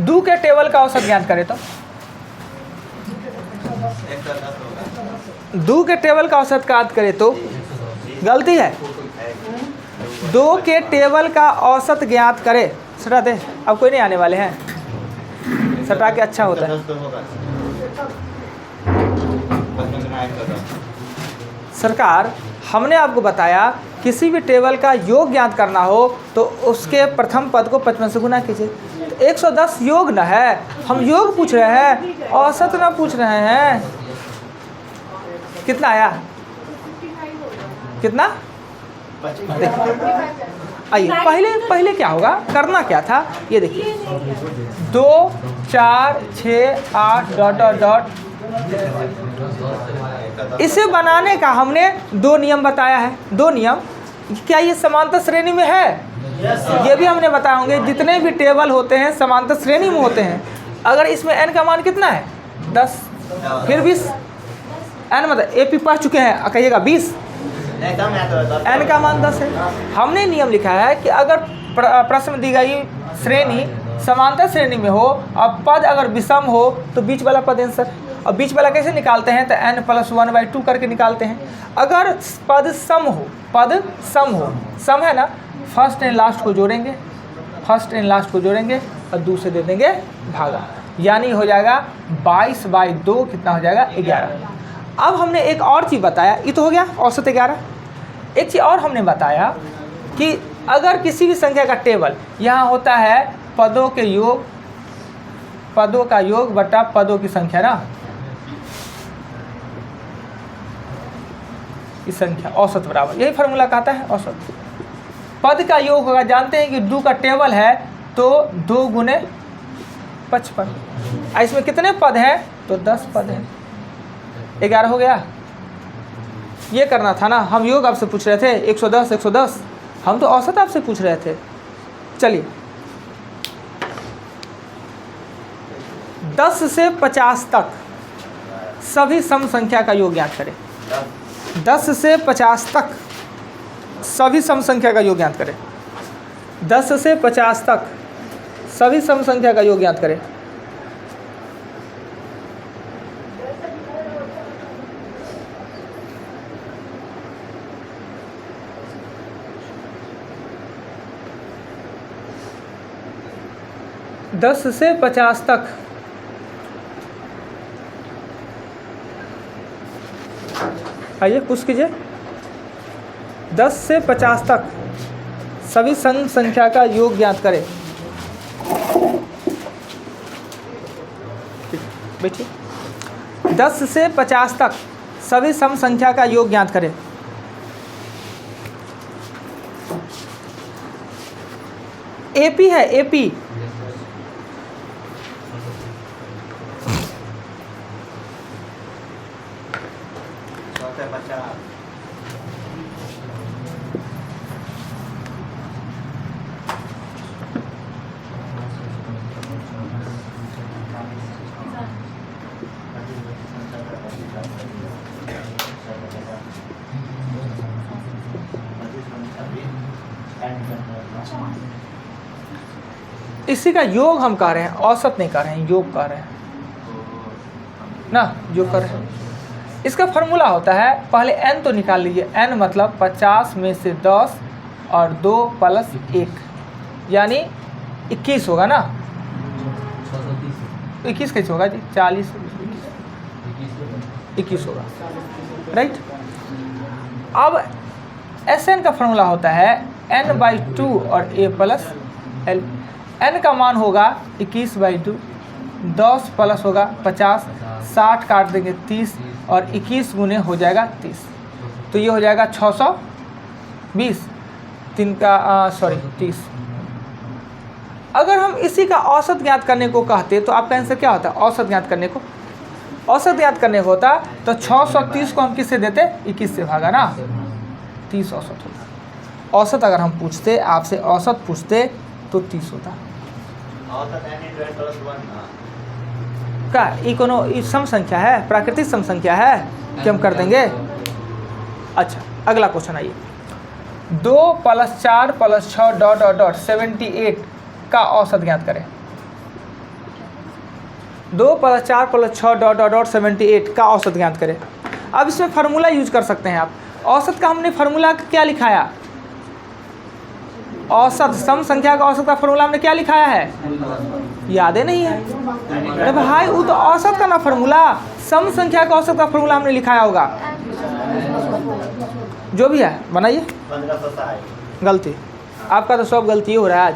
दो के टेबल का औसत ज्ञात करें तो 2 के टेबल का औसत ज्ञात करें तो गलती है। 2 के टेबल का औसत ज्ञात करे, सटा दे, अब कोई नहीं आने वाले हैं, सटा के अच्छा होता है। सरकार हमने आपको बताया किसी भी टेबल का योग ज्ञात करना हो तो उसके प्रथम पद को 55 से गुना कीजिए। तो 110 योग न है, हम योग पूछ रहे हैं, औसत ना पूछ रहे हैं। कितना आया, कितना? आइए पहले क्या होगा, करना क्या था, ये देखिए 2 4 6 8 डॉट डॉट डॉट। इसे बनाने का हमने 2 नियम बताया है। 2 नियम, क्या ये समांतर श्रेणी में है? ये भी हमने बताए होंगे, जितने भी टेबल होते हैं समांतर श्रेणी में होते हैं। अगर इसमें n का मान कितना है 10, फिर 20, n मतलब AP पढ़ चुके हैं, कहिएगा 20, n का मान 10 है। हमने नियम लिखा है कि अगर प्रश्न दी गई श्रेणी समांतर श्रेणी में हो और पद अगर विषम हो तो बीच वाला पद आंसर। और बीच वाला कैसे निकालते हैं, तो n + 1/2 करके निकालते हैं। अगर पद सम हो, पद सम हो, सम है ना, फर्स्ट एंड लास्ट को जोड़ेंगे, फर्स्ट एंड लास्ट को जोड़ेंगे और 2 से दे देंगे भागा, यानी हो जाएगा 22/2 कितना हो जाएगा 11। अब हमने एक और चीज़ बताया, ये तो हो गया औसत 11। एक चीज़ और हमने बताया कि अगर किसी भी संख्या का टेबल यहाँ होता है पदों के योग, पदों का योग बटा पदों की संख्या ना, इस संख्या औसत बराबर, यही फार्मूला कहता है औसत। पद का योग होगा, जानते हैं कि 2 का टेबल है तो 2 गुने 55, इसमें कितने पद हैं, तो 10 पद हैं, 11 हो गया। ये करना था ना, हम योग आपसे पूछ रहे थे 110 110, हम तो औसत आपसे पूछ रहे थे। चलिए 10 से 50 तक सभी सम संख्या का योग ज्ञात करें। 10 से 50 तक सभी सम संख्या का योग ज्ञात करें। 10 से 50 तक सभी सम संख्या का योग ज्ञात करें। दस से 50 तक आइए कुछ कीजिए। 10 से 50 तक सभी सम संख्या का योग ज्ञात करें। बैठिए। 10 से 50 तक सभी सम संख्या का योग ज्ञात करें। एपी है, एपी इसी का योग हम कह रहे हैं, औसत नहीं कह रहे हैं, योग कह रहे हैं ना, योग कर रहे हैं। इसका फॉर्मूला होता है, पहले n तो निकाल लीजिए, n मतलब 50 में से 10 और 2 + 1 यानी 21 होगा ना। 21 कैसे होगा जी, 40 21 होगा, राइट। अब Sn का फॉर्मूला होता है n/2 और a + l। n का मान होगा 21/2, 10 प्लस होगा 50, 60 काट देंगे 30 और 21 गुने हो जाएगा 30, तो ये हो जाएगा 620, 30। अगर हम इसी का औसत ज्ञात करने को कहते तो आपका आंसर क्या होता? औसत ज्ञात करने को, औसत ज्ञात करने को होता तो 630 को हम किससे देते? 21 से भागा ना, 30 औसत होता। औसत अगर हम पूछते, आपसे औसत पूछते तो 30 होता। क्या ये कोनो सम संख्या है, प्राकृतिक सम संख्या है कि हम कर देंगे? अच्छा अगला क्वेश्चन आइए। 2 + 4 + 6 ... 78 का औसत ज्ञात करें। 2 + 4 + 6 ... 78 का औसत ज्ञात करें। अब इसमें फार्मूला यूज कर सकते हैं आप। औसत का हमने फार्मूला क्या लिखाया? औसत सम संख्या का औसत का फार्मूला हमने क्या लिखाया है? याद ही नहीं है? अरे भाई वो तो औसत का ना फार्मूला, सम संख्या का औसत का फार्मूला हमने लिखाया होगा। जो भी है बनाइए। गलती आपका तो सब गलती हो रहा है आज।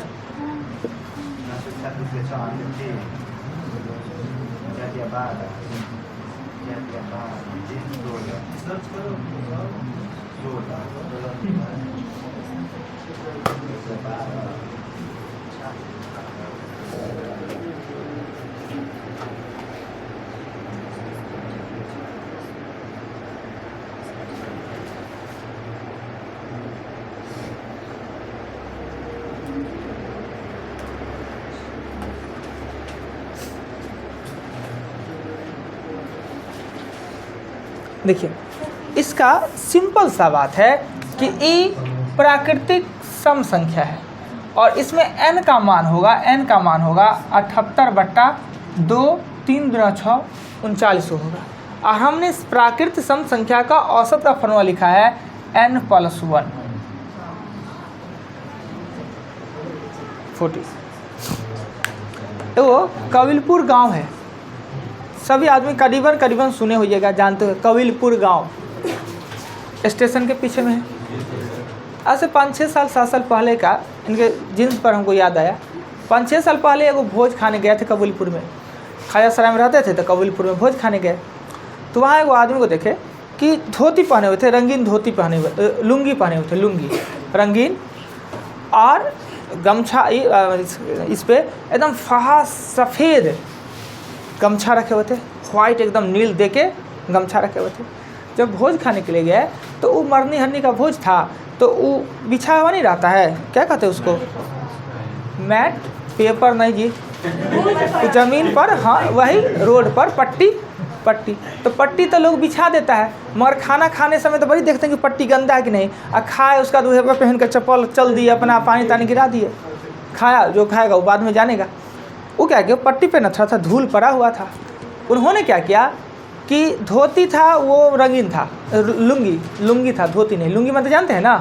देखिए इसका सिंपल सा बात है कि e प्राकृतिक सम संख्या है और इसमें n का मान होगा 78/2 3 × 6 39 होगा। और हमने इस प्राकृतिक सम संख्या का औसत का फॉर्मूला लिखा है n + 1 40। वो कविलपुर गांव है, सभी आदमी करीबन सुने होइएगा, जानते हो कविलपुर गांव स्टेशन के पीछे में है। आज से 5-6 साल 7 साल पहले का इनके जिन्स पर हमको याद आया। 5-6 साल पहले एगो भोज खाने गए थे कबीलपुर में, खाया सराय में रहते थे तो कबीलपुर में भोज खाने गए। तो वहाँ एगो आदमी को देखे कि धोती पहने हुए थे, रंगीन धोती पहने हुए, लुंगी पहने हुए थे, लुंगी रंगीन, और गमछा इस पे एकदम फहा सफ़ेद गमछा रखे हुए थे, वाइट एकदम नील दे के गमछा रखे हुए थे। जब भोज खाने के लिए गए तो वो मरनी हरनी का भोज था, तो वो बिछा हुआ नहीं रहता है, क्या कहते हैं उसको, मैट, पेपर नहीं जी, ज़मीन पर, हाँ वही रोड पर पट्टी, तो पट्टी तो लोग बिछा देता है, मगर खाना खाने समय तो बड़ी देखते हैं कि पट्टी गंदा है कि नहीं, और खाए उसका दूसरे पर पहन कर चप्पल चल दिए, अपना पानी तानी गिरा दिए, खाया, जो खाएगा वो बाद में जानेगा। वो क्या किया, पट्टी पे न था धूल पड़ा हुआ था। उन्होंने क्या किया कि धोती था वो रंगीन था, लुंगी था, धोती नहीं, लुंगी मतलब जानते हैं ना,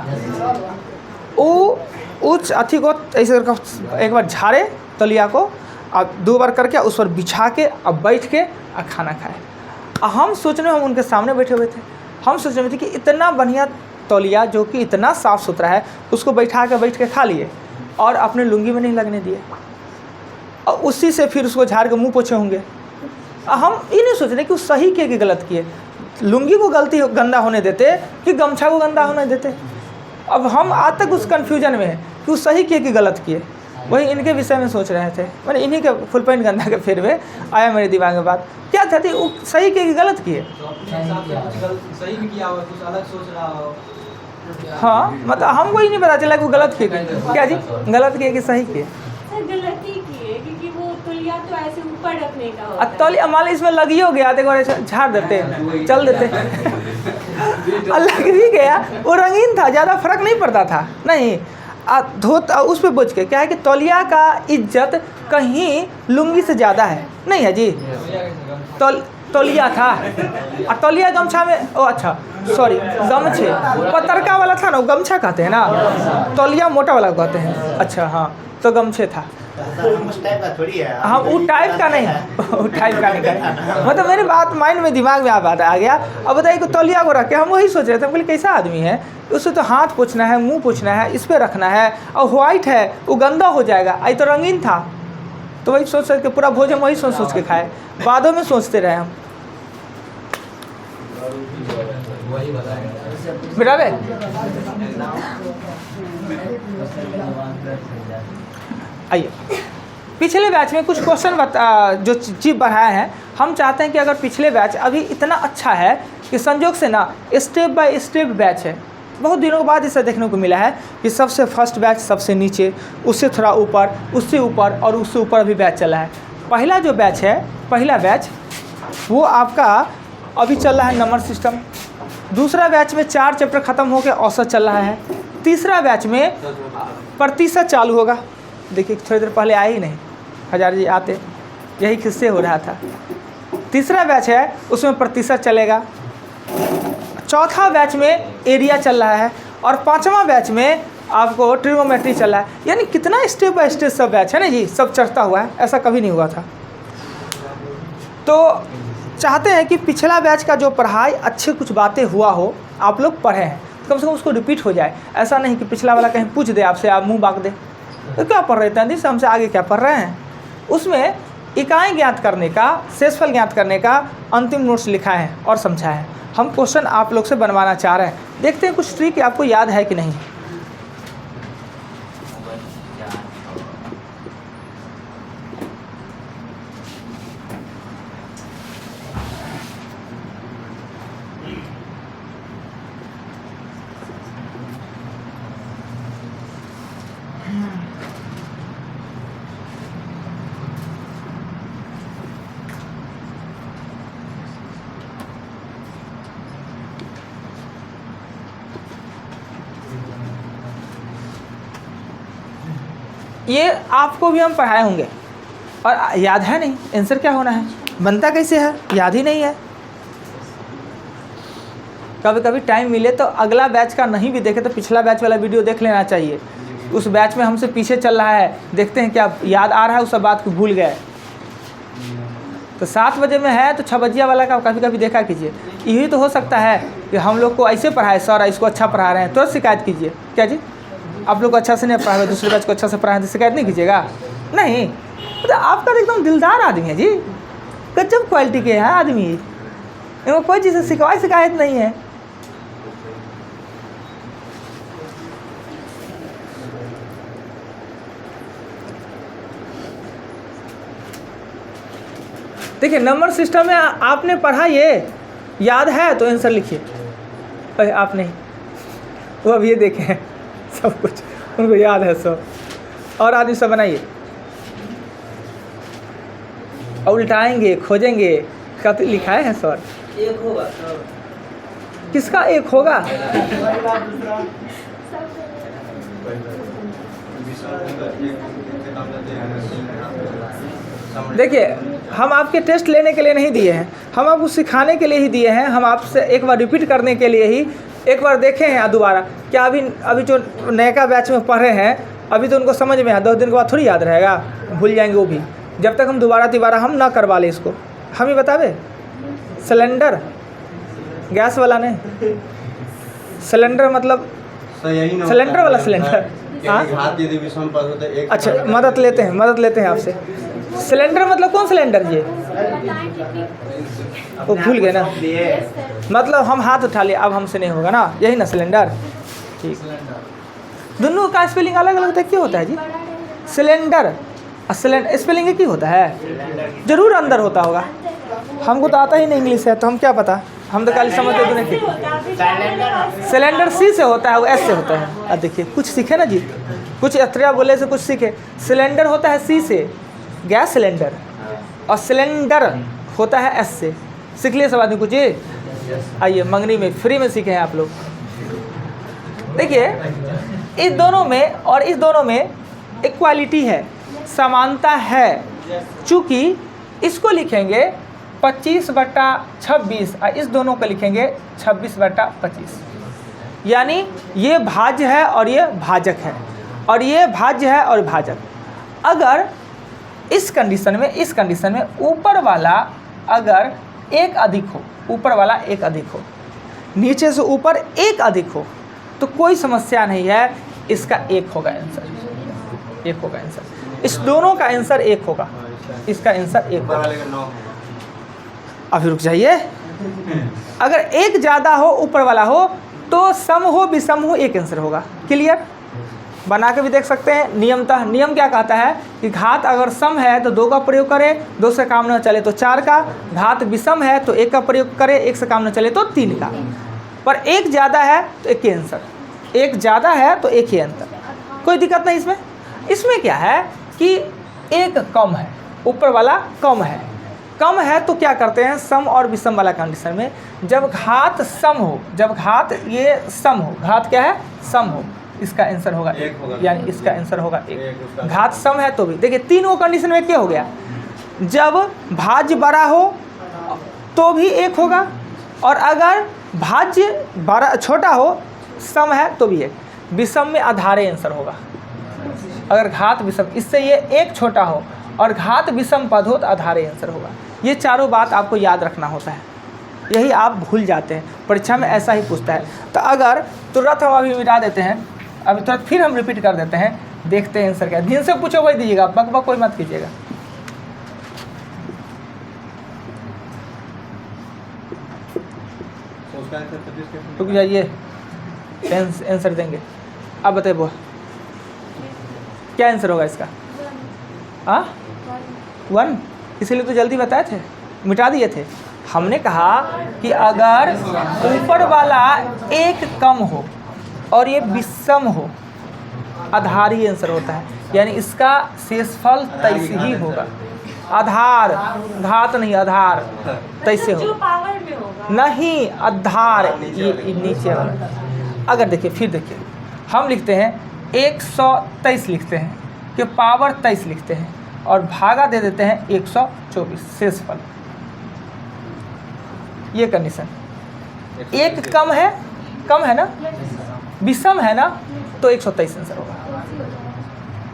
वो उस अथी को ऐसे एक बार झाड़े तलिया को, अब 2 बार करके उस पर बिछा के अब बैठ के और खाना खाए। हम सोचने, हम उनके सामने बैठे हुए थे, हम सोच रहे थे कि इतना बढ़िया तौलिया जो कि इतना साफ़ सुथरा है, उसको बैठा के बैठ के खा लिए और अपने लुंगी में नहीं लगने दिए, और उसी से फिर उसको झाड़ के मुंह पोछे होंगे। हम ये नहीं सोच रहे कि वो सही किए कि गलत किए, लुंगी को गलती गंदा होने देते कि गमछा को गंदा होने देते। अब हम आज तक उस कन्फ्यूजन में है कि वो सही किए कि गलत किए, वही इनके विषय में सोच रहे थे। मैंने इन्हीं के फुल पैंट गंदा के फिर में आया मेरे दिमाग में बात, क्या था वो सही किए कि गलत किए। सही भी किया हो, कुछ अलग सोच रहा हो। हाँ मतलब हमको ही नहीं पता चला कि वो गलत किए, क्या जी गलत किए कि सही किए। गलती किए क्योंकि वो तौलिया तो ऐसे ऊपर रखने का होता है। तौलिया मान लो इसमें लगी हो गया, देखो ऐसे झाड़ देते चल देते लग भी गया, वो रंगीन था, ज़्यादा फर्क नहीं पड़ता था, नहीं उस पर बोझ के क्या है कि तौलिया का इज्जत कहीं लुंगी से ज़्यादा है, नहीं है जी। तौलिया था और तौलिया गमछा में, ओ अच्छा सॉरी गमछे, पतरका वाला था ना, वो गमछा कहते हैं ना, तौलिया मोटा वाला कहते हैं, अच्छा हाँ तो गमछे था। उस टाइप का थोड़ी है, हाँ वो टाइप का नहीं, वो टाइप का नहीं है, मतलब मेरी बात माइंड में दिमाग में बात आ गया। अब बताइए कि तौलिया को रख के हम वही सोच रहे थे, हम बोले कैसा आदमी है, उससे तो हाथ पोछना है, मुंह पोछना है, इस पर रखना है, और वाइट है वो गंदा हो जाएगा, आई तो रंगीन था, तो वही सोच के पूरा भोजन वही सोच के खाए, बादों में सोचते रहे हम। बराबर आइए पिछले बैच में कुछ क्वेश्चन जो चीज़ बढ़ाए हैं, हम चाहते हैं कि अगर पिछले बैच अभी इतना अच्छा है कि संजोग से ना स्टेप बाय स्टेप बैच है, बहुत दिनों के बाद इसे देखने को मिला है कि सबसे फर्स्ट बैच सबसे नीचे, उससे थोड़ा ऊपर, उससे ऊपर और उससे ऊपर अभी बैच चला है। पहला जो बैच है, पहला बैच वो आपका अभी चल रहा है नंबर सिस्टम, दूसरा बैच में 4 चैप्टर ख़त्म होकर औसत चल रहा है, तीसरा बैच में प्रतिशत चालू होगा। देखिए थोड़ी देर पहले आए ही नहीं, हज़ार जी आते, यही किससे हो रहा था। तीसरा बैच है उसमें प्रतिशत चलेगा, चौथा बैच में एरिया चल रहा है, और पांचवा बैच में आपको ट्रिग्नोमेट्री चल रहा है। यानी कितना स्टेप बाय स्टेप सब बैच है ना जी, सब चढ़ता हुआ है, ऐसा कभी नहीं हुआ था। तो चाहते हैं कि पिछला बैच का जो पढ़ाई अच्छे कुछ बातें हुआ हो, आप लोग पढ़े हैं, कम से कम उसको रिपीट हो जाए। ऐसा नहीं कि पिछला वाला कहीं पूछ दे आपसे, आप मुंह बाक दे तो क्या पढ़ रहे थे अंदर से, हमसे आगे क्या पढ़ रहे हैं। उसमें इकाई ज्ञात करने का, शेषफल ज्ञात करने का अंतिम नोट्स लिखा है और समझा है। हम क्वेश्चन आप लोग से बनवाना चाह रहे हैं, देखते हैं कुछ ट्रिक आपको याद है कि नहीं। ये आपको भी हम पढ़ाए होंगे और याद है नहीं, आंसर क्या होना है, बनता कैसे है, याद ही नहीं है। कभी कभी टाइम मिले तो अगला बैच का नहीं भी देखे तो पिछला बैच वाला वीडियो देख लेना चाहिए। उस बैच में हमसे पीछे चल रहा है, देखते हैं क्या याद आ रहा है, उस सब बात को भूल गए। तो 7 बजे में है तो 6 बजिया वाला का कभी कभी देखा कीजिए। यही तो हो सकता है कि हम लोग को ऐसे पढ़ाए सर, इसको अच्छा पढ़ा रहे हैं, तुरंत शिकायत कीजिए। क्या जी, आप लोग को अच्छा से नहीं पढ़ा रहे, दूसरे बैच को अच्छा से पढ़ाएं तो शिकायत नहीं कीजिएगा। नहीं, तो आपका तो एकदम दिलदार आदमी है जी, गजब क्वालिटी के है आदमी, इनको कोई चीज़ से शिकायत नहीं है। देखिए नंबर सिस्टम में आपने पढ़ा, ये याद है तो आंसर लिखिए। अरे आप नहीं, वो अब ये देखें सब कुछ उनको याद है सब, और आदमी सब बनाइए और उल्टाएंगे, खोजेंगे कब लिखा है सर। एक होगा सर, किसका एक होगा, देखिए हम आपके टेस्ट लेने के लिए नहीं दिए हैं, हम आपको सिखाने के लिए ही दिए हैं। हम आपसे एक बार रिपीट करने के लिए ही एक बार देखें हैं दोबारा। क्या अभी जो नया बैच में पढ़ रहे हैं अभी तो उनको समझ में है, 2 दिन के बाद थोड़ी याद रहेगा, भूल जाएंगे वो भी, जब तक हम दोबारा हम ना करवा लें इसको। हम ही बतावे सिलेंडर, गैस वाला नहीं, सिलेंडर मतलब सिलेंडर वाला सिलेंडर। हाँ अच्छा, मदद लेते हैं आपसे। सिलेंडर मतलब कौन सिलेंडर ये, वो भूल गए ना, मतलब हम हाथ उठा लिए, अब हमसे नहीं होगा ना, यही ना सिलेंडर। ठीक, दोनों का स्पेलिंग अलग अलग क्यों होता है जी। सिलेंडर सिलेंडर स्पेलिंग एक ही होता है, जरूर अंदर होता होगा। हमको तो आता ही नहीं इंग्लिश है, तो हम क्या पता, हम तो खाली समझते दुनिया की। सिलेंडर सी से होता है, वो एस से होता है। अब देखिए कुछ सीखे ना जी, कुछ अत्रिया बोले से कुछ सीखे। सिलेंडर होता है सी से, गैस सिलेंडर, और सिलेंडर होता है एस से। सीख लिए सब आदमी कुछ ये। आइए मंगनी में फ्री में सीखे हैं आप लोग। देखिए इस दोनों में और इस दोनों में इक्वालिटी है, समानता है। चूँकि इसको लिखेंगे 25/26 और इस दोनों को लिखेंगे 26/25, यानी ये भाज्य है और ये भाजक है, और ये भाज्य है और भाजक। अगर इस कंडीशन में ऊपर वाला अगर एक अधिक हो, ऊपर वाला एक अधिक हो, नीचे से ऊपर एक अधिक हो, तो कोई समस्या नहीं है, इसका एक होगा आंसर, एक होगा आंसर। इस दोनों का आंसर एक होगा, इसका आंसर एक होगा। अभी रुक जाइए, अगर एक ज़्यादा हो ऊपर वाला हो तो सम हो विषम हो एक आंसर होगा। क्लियर, बना के भी देख सकते हैं। नियम क्या कहता है कि घात अगर सम है तो 2 का प्रयोग करें, 2 से काम न चले तो 4 का। घात विषम है तो 1 का प्रयोग करें, 1 से काम न चले तो 3 का। पर एक ज़्यादा है तो एक ही आंसर, एक ज़्यादा है तो एक ही आंसर, कोई दिक्कत नहीं इसमें। इसमें क्या है कि एक कम है, ऊपर वाला कम है तो क्या करते हैं, सम और विषम वाला कंडीशन में जब घात सम हो, जब घात ये सम हो, घात क्या है सम हो, इसका आंसर होगा एक, यानी इसका आंसर होगा एक। घात सम है तो भी देखिए 3 कंडीशन में क्या हो गया, जब भाज्य बड़ा हो तो भी 1 होगा, और अगर भाज्य बड़ा छोटा हो, सम है तो भी 1। विषम में आधारे आंसर होगा। अगर घात विषम, इससे ये 1 छोटा हो और घात विषम पद हो तो आधारे आंसर होगा। ये चारों बात आपको याद रखना होता है, यही आप भूल जाते हैं, परीक्षा में ऐसा ही पूछता है। तो अगर तुरंत हम अभी मिटा देते हैं, अभी तुरंत फिर हम रिपीट कर देते हैं, देखते हैं आंसर क्या है। जिनसे पूछो वही दीजिएगा, बक बक कोई मत कीजिएगा। रुक जाइए, आंसर देंगे। अब बताइए वो क्या आंसर होगा इसका? 1, इसीलिए तो जल्दी बताए थे, मिटा दिए थे। हमने कहा कि अगर ऊपर वाला 1 कम हो और ये विषम हो, आधारी आंसर होता है, यानी इसका शेषफल 23 ही होगा। आधार, घात नहीं, आधार 23 जो होगा, पावर में होगा। नहीं आधार, ये नीचे वाला। अगर देखिए, फिर देखिए, हम लिखते हैं 123 लिखते हैं कि पावर 23 लिखते हैं और भागा दे देते हैं 124 शेषफल। ये कंडीशन, 1 कम है ना, विषम है ना, तो 123 आंसर होगा,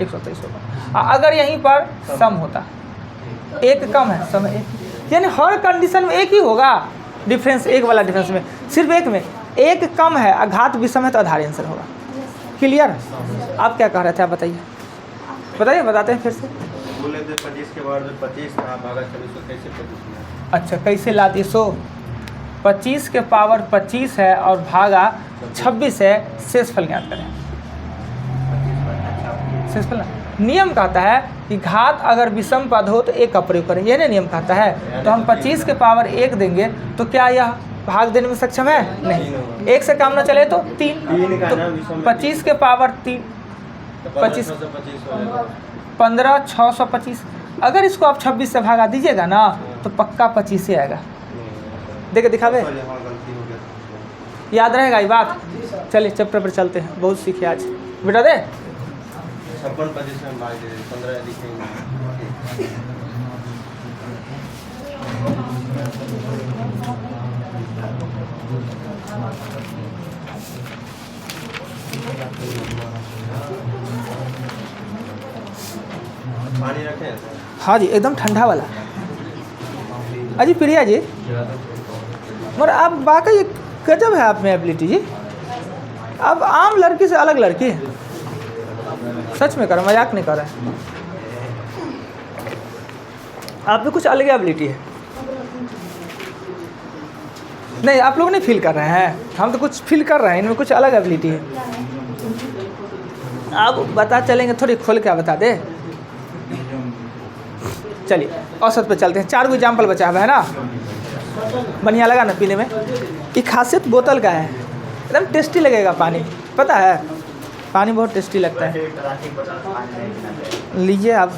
123 होगा। अगर यहीं पर सम होता, 1 कम है, सम 1, यानी हर कंडीशन में 1 ही होगा। डिफरेंस 1 वाला डिफरेंस में, सिर्फ 1 में 1 कम है, अघात विषम है तो आधारी आंसर होगा। क्लियर? आप क्या कह रहे थे, आप बताइए, बताते हैं फिर से। बोले थे 25 के बाद 25 था, भागा 24 कैसे 25? अच्छा, कैसे लाती? 25 के पावर 25 है और भागा 26 है, शेषफल ज्ञात करें। शेषफल नियम कहता है कि घात अगर विषम पद हो तो 1 का प्रयोग करें, ये ना नियम कहता है। तो हम 25 के पावर 1 देंगे तो क्या यह भाग देने में सक्षम है? नहीं। 1 से काम न चले तो 3, तो 25 के पावर 3, 25 15 625। अगर इसको आप 26 से भागा दीजिएगा ना तो पक्का 25 से आएगा। देखे दिखावे, याद रहेगा ये बात। चलिए चैप्टर पर चलते हैं, बहुत सीखे आज। बेटा दे 56 25 में भाग दे 15 लिखेंगे। पानी रखें? हाँ जी, एकदम ठंडा वाला। अजी प्रिया जी, मगर आप वाकई गजब है आप में एबिलिटी जी। अब आम लड़की से अलग लड़की है, सच में कर रहा, मजाक नहीं कर रहा है। आप में कुछ अलग एबिलिटी है। नहीं, आप लोग नहीं फील कर रहे हैं, हम तो कुछ फील कर रहे हैं, इनमें कुछ अलग एबिलिटी है। आप बता चलेंगे, थोड़ी खोल के बता दे। चलिए औसत पे चलते हैं। 4 गो एग्जाम्पल बचा हुआ है ना, बढ़िया लगा ना पीने में। ये खासियत बोतल का है, एकदम टेस्टी लगेगा पानी, पता है पानी बहुत टेस्टी लगता है। लीजिए आप।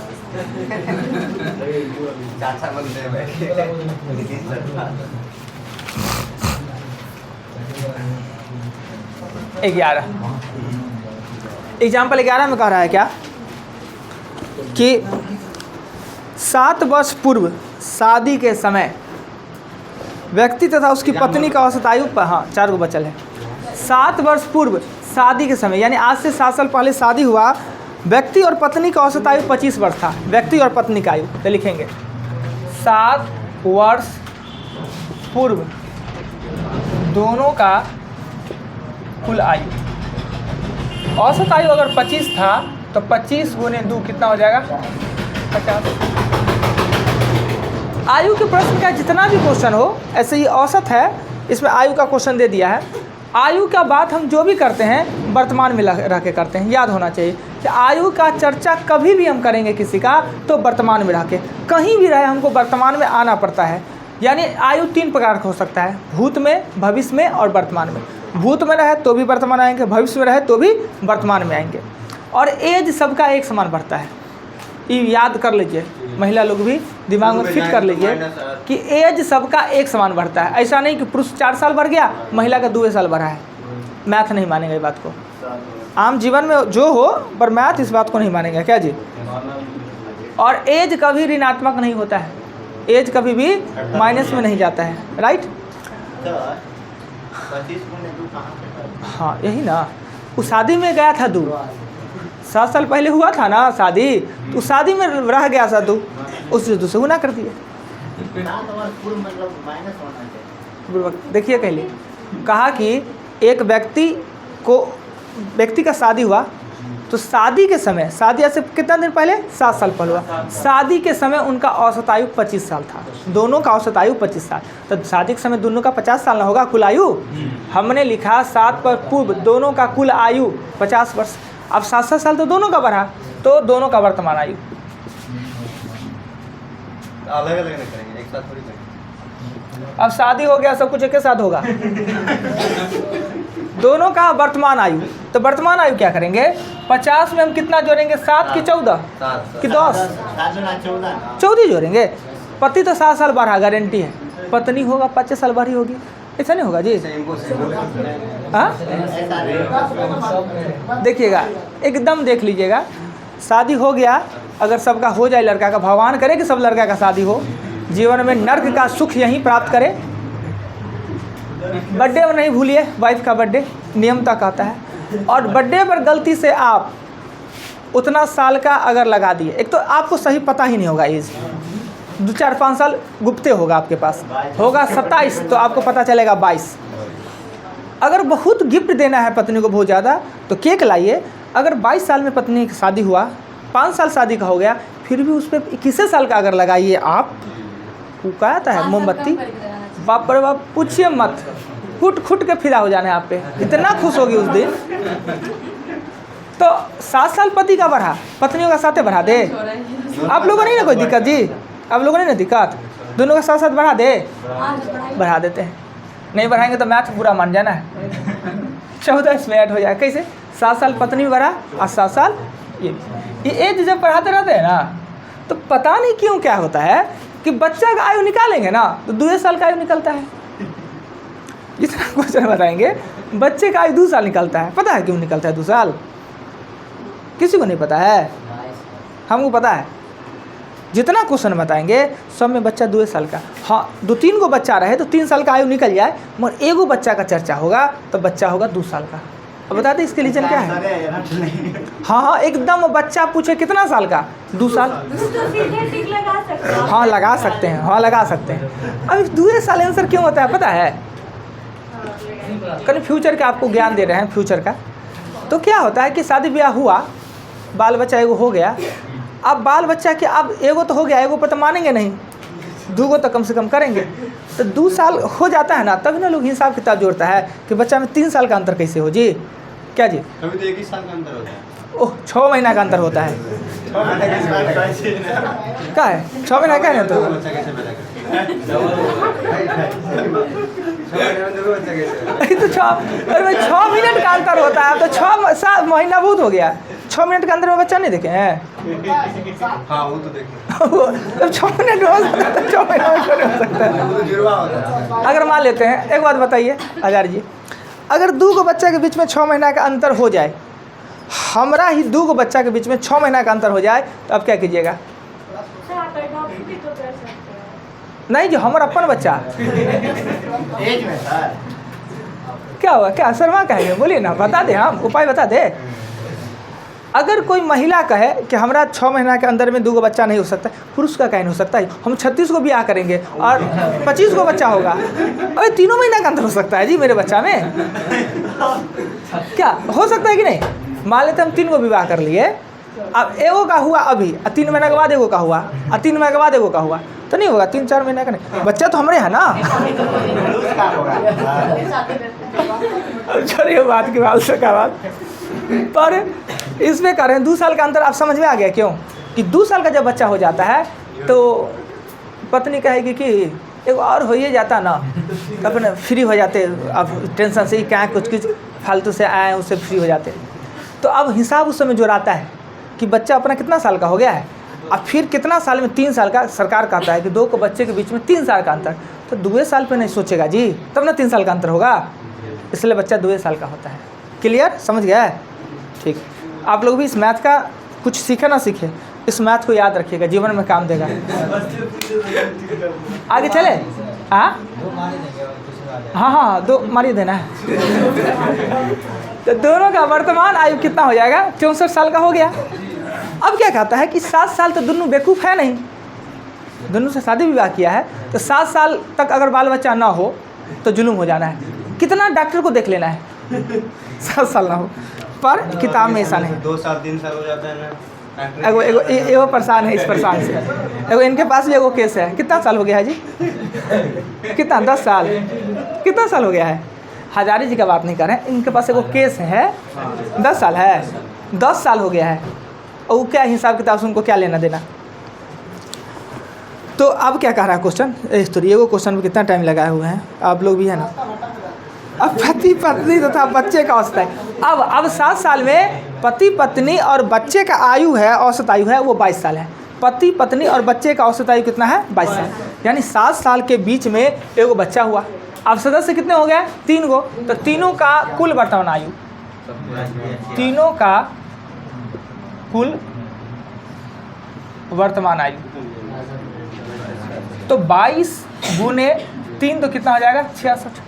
एग्जाम्पल 11 में कह रहा है क्या कि 7 वर्ष पूर्व शादी के समय व्यक्ति तथा उसकी पत्नी का औसत आयु पर, हाँ 4 गो बचल है। 7 वर्ष पूर्व शादी के समय, यानी आज से 7 साल पहले शादी हुआ, व्यक्ति और पत्नी का औसत आयु 25 वर्ष था। व्यक्ति और पत्नी का आयु तो लिखेंगे 7 वर्ष पूर्व दोनों का कुल आयु। औसत आयु अगर 25 था तो 25 गुने 2 कितना हो जाएगा? 50। आयु के प्रश्न का जितना भी क्वेश्चन हो, ऐसे ही औसत है, इसमें आयु का क्वेश्चन दे दिया है। आयु का बात हम जो भी करते हैं वर्तमान में रह के करते हैं। याद होना चाहिए कि आयु का चर्चा कभी भी हम करेंगे किसी का तो वर्तमान में रह के, कहीं भी रहे हमको वर्तमान में आना पड़ता है। यानी आयु 3 प्रकार का हो सकता है, भूत में, भविष्य में और वर्तमान में। भूत में रहे तो भी वर्तमान आएंगे, भविष्य में रहे तो भी वर्तमान में आएंगे। और एज सबका एक समान बढ़ता है, ये याद कर लीजिए, महिला लोग भी दिमाग में फिट कर लीजिए कि एज सबका एक समान बढ़ता है। ऐसा नहीं कि पुरुष 4 साल बढ़ गया, महिला का 2 साल बढ़ा है। मैथ नहीं मानेगा ये बात को, आम जीवन में जो हो, पर मैथ इस बात को नहीं मानेगा। क्या जी? और एज कभी ऋणात्मक नहीं होता है, एज कभी भी माइनस में नहीं जाता है, राइट। हाँ यही ना, वो शादी में गया था 2 7 साल पहले हुआ था ना शादी, तो शादी में रह गया था 2, उससे 2 से गुना कर दिया। देखिए कहले कहा कि एक व्यक्ति का शादी हुआ, तो शादी के समय, शादी से कितना दिन पहले 7 साल पहले हुआ, शादी के समय उनका औसत आयु 25 साल था, दोनों का औसत आयु 25 साल। तो शादी के समय दोनों का 50 साल ना होगा कुल आयु, हमने लिखा 7 पर पूर्व दोनों का कुल आयु 50 वर्ष। अब 7-7 साल तो दोनों का बढ़ा, तो दोनों का वर्तमान आयु अलग अलग नहीं करेंगे, एक साथ थोड़ी करेंगे। अब शादी हो गया, सब कुछ एक साथ होगा। दोनों का वर्तमान आयु, तो वर्तमान आयु क्या करेंगे, 50 में हम कितना जोड़ेंगे, 7 की 14 कि 10, 14 जोड़ेंगे। पति तो 7 साल बढ़ा गारंटी है, पत्नी होगा 25 साल बढ़ी होगी, ऐसा नहीं होगा जी। हाँ देखिएगा, एकदम देख लीजिएगा, शादी हो गया, अगर सबका हो जाए, लड़का का, भगवान करे कि सब लड़का का शादी हो, जीवन में नर्क का सुख यहीं प्राप्त करे। बर्थडे में नहीं भूलिए, वाइफ का बर्थडे नियमता कहता है, और बर्थडे पर गलती से आप उतना साल का अगर लगा दिए, एक तो आपको सही पता ही नहीं होगा एज, 2-4-5 साल गुप्ते होगा आपके पास, होगा 27 तो आपको पता चलेगा 22। अगर बहुत गिफ्ट देना है पत्नी को बहुत ज़्यादा, तो केक लाइए। अगर 22 साल में पत्नी की शादी हुआ, 5 साल शादी का हो गया, फिर भी उस पर 21 साल का अगर लगाइए आप, वो क्या आता है मोमबत्ती, बाप रे बाप पूछिए मत, खुट के फिदा हो जाने आप पे, इतना खुश होगी उस दिन। तो 7 साल पति का बढ़ा, पत्नियों का साथ बढ़ा दे। आप लोगों नहीं ना कोई दिक्कत जी, आप लोगों नहीं ना दिक्कत, दोनों का साथ बढ़ा दे, बढ़ा देते हैं। नहीं बढ़ाएंगे तो मैथ पूरा मान जाना है, 14 इसमें ऐड हो जाए। कैसे 7 साल पत्नी बढ़ा और 7 साल ये एज जब बढ़ाते रहते हैं ना, तो पता नहीं क्यों क्या होता है कि बच्चा का आयु निकालेंगे ना तो 2 साल का आयु निकलता है। जितना क्वेश्चन बताएंगे, बच्चे का आयु 2 साल निकलता है। पता है क्यों निकलता है 2 साल? किसी को नहीं पता है, हमको पता है। जितना क्वेश्चन बताएंगे सब में बच्चा 2 साल का, हाँ 2-3 गो बच्चा रहे तो 3 साल का आयु निकल जाए, मगर एगो बच्चा का चर्चा होगा तो बच्चा होगा 2 साल का। अब बता दें इसके रीजन क्या है? हाँ एकदम, बच्चा पूछे कितना साल का, 2 साल, हाँ लगा सकते हैं, हाँ लगा सकते हैं। अब 2 साल आंसर क्यों होता है पता है? कहीं फ्यूचर का आपको ज्ञान दे रहे हैं, फ्यूचर का। तो क्या होता है कि शादी ब्याह हुआ, बाल बच्चा एगो हो गया, अब बाल बच्चा के अब एगो तो हो गया, एगो पर तो मानेंगे नहीं, 2 गो तो कम से कम करेंगे। तो 2 साल हो जाता है ना, तभी ना लोग हिसाब किताब जोड़ता है कि बच्चा में 3 साल का अंतर कैसे हो जी, क्या जी? कभी तो 1 ही साल का अंतर होता है। ओह 6 महीना का अंतर होता है, क्या है 6 महीना क्या है? तो तो 6 मिनट का अंतर होता है, अब तो 6 महीना बहुत हो गया। 6 मिनट के अंदर में बच्चा नहीं देखे हैं? हाँ वो तो देखे। जब 6 मिनट हो सकता है, 6 महीना में थोड़ी हो सकता है। अगर मान लेते हैं, एक बात बताइए आचार्य जी, अगर 2 गो बच्चा के बीच में 6 महीना का अंतर हो जाए, हमारा ही 2 गो बच्चा के बीच में 6 महीना का अंतर हो जाए, तो अब क्या कीजिएगा? नहीं जो हमारा अपन बच्चा एज में सर क्या हुआ, क्या शर्मा कहेंगे, बोलिए ना, बता दे, हम उपाय बता दे। अगर कोई महिला कहे कि हमारा 6 महीना के अंदर में 2 गो बच्चा नहीं हो सकता, पुरुष का क्या नहीं हो सकता है, हम 36 को ब्याह करेंगे और 25 को बच्चा होगा, अरे 3 महीना का अंतर हो सकता है जी मेरे बच्चा में, क्या हो सकता है कि नहीं? मान लेते हम 3 को विवाह कर लिए, अब एगो का हुआ अभी, 3 महीना के बाद एगो का हुआ, 3 महीने के बाद एगो का हुआ, तो नहीं होगा, 3-4 महीना का नहीं, बच्चा तो हमारे है ना। छोड़िए बात की बात से का बात, पर इसमें कह रहे हैं 2 साल का अंतर। आप समझ में आ गया क्यों? कि 2 साल का जब बच्चा हो जाता है तो पत्नी कहेगी कि एक और हो ही जाता ना, अपने फ्री हो जाते, अब टेंशन से ही क्या कुछ फालतू से आए उससे फ्री हो जाते। तो अब हिसाब उस समय जोड़ाता है कि बच्चा अपना कितना साल का हो गया है, अब फिर कितना साल में 3 साल का, सरकार कहता है कि 2 को बच्चे के बीच में 3 साल का अंतर, तो 2 साल पे नहीं सोचेगा जी, तब ना 3 साल का अंतर होगा, इसलिए बच्चा 2 साल का होता है। क्लियर, समझ गया है? ठीक, आप लोग भी इस मैथ का कुछ सीखे ना सीखे, इस मैथ को याद रखिएगा, जीवन में काम देगा। आगे चले। हाँ वो मारे देंगे और दूसरा आ जाएगा। हाँ, 2 मारी देना है। तो दोनों का वर्तमान आयु कितना हो जाएगा? 64 साल का हो गया। अब क्या कहता है कि 7 साल तो दोनों बेवकूफ़ है नहीं, दोनों से शादी विवाह किया है, तो 7 साल तक अगर बाल बच्चा ना हो तो जुल्म हो जाना है। कितना डॉक्टर को देख लेना है 7 साल ना हो, पर किताब में ऐसा नहीं। 2 साल 3 साल हो जाता है ना। एगो परेशान है इस परेशान से। एगो इनके पास भी एगो केस है। कितना साल हो गया है जी? कितना? 10 साल। कितना साल हो गया है? हजारी जी का बात नहीं कर रहे हैं, इनके पास एगो केस है 10 साल है, 10 साल हो गया है। और वो क्या हिसाब किताब से उनको क्या लेना देना। तो अब क्या कह रहा है क्वेश्चन? स्टोरी एगो क्वेश्चन में कितना टाइम लगाए हुए हैं आप लोग भी है ना। अब पति पत्नी तथा बच्चे का औसत है। अब 7 साल में पति पत्नी और बच्चे का आयु है, औसत आयु है वो 22 साल है। पति पत्नी और बच्चे का औसत आयु कितना है? 22 साल। यानी 7 साल के बीच में एगो बच्चा हुआ। अब सदस्य कितने हो गए? 3 गो। तो तीनों का कुल वर्तमान आयु, तीनों का कुल वर्तमान आयु तो 22 गुने 3 तो कितना हो जाएगा? 66।